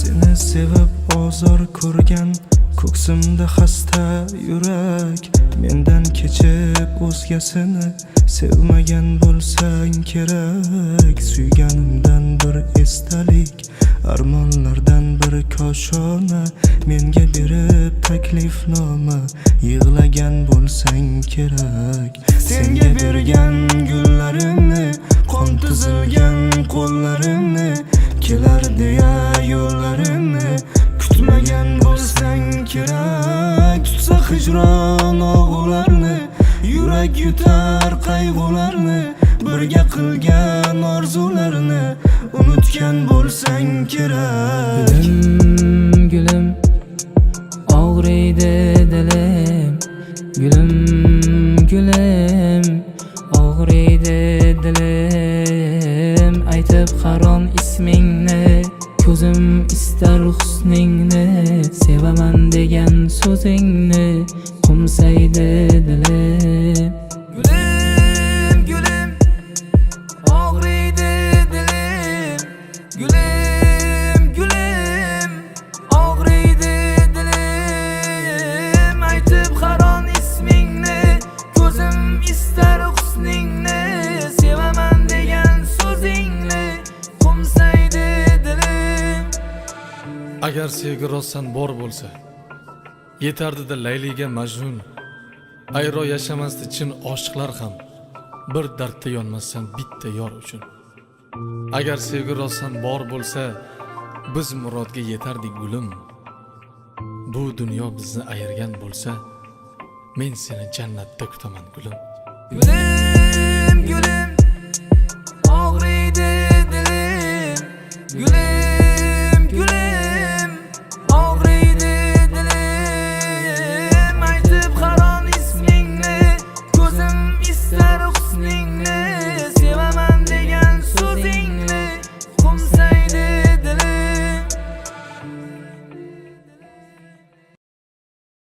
Seni sevib ozor ko'rgan ko'ksimda xasta yurak. Mendan kechib o'zgasini sevmagan bo'lsang kerak. Suyganimdan bir esdalik, armonlardan bir koshona menga berib taklifnoma yig'lagan bo'lsang kerak. Senga bergan gullarimni, qon tizilgan qo'llarimni, kelar deya yo'llarimni kutmagan bo'lsang kerak. Tutsa hijron og'ularni, yurak yutar qayg'ularni, birga qilgan orzularni unutgan bo'lsang kerak. Gülüm gülüm ağrıydı dilim, gülüm gülüm ağrıydı dilim. Aytıp qaron ismingni, ko'zim istar husningni, sevaman degan so'zingni qo'msaydi dilim. Gülüm gülüm ağrıydı dilim, gülüm gülüm ağrıydı dilim. Aytıp qaron ismingni, ko'zim istar husningni, sevaman degan so'zingni qo'msaydi dilim. Agar sevgi rostdan bor bo'lsa, yetardi-da Layliga Majnun. Ayro yashamasdi chin oshiqlar ham, bir dardda yonmasdan bitta yor uchun. Agar sevgi rostdan bor bo'lsa, biz murodga yetardik gulim. Bu dunyo bizni ayirgan bo'lsa, men seni jannatda kutaman gulim. Gülüm gülüm ağrıydı dilim, gülüm gülüm ağrıydı dilim. Aytıp qaron ismingni, ko'zim istar husningni,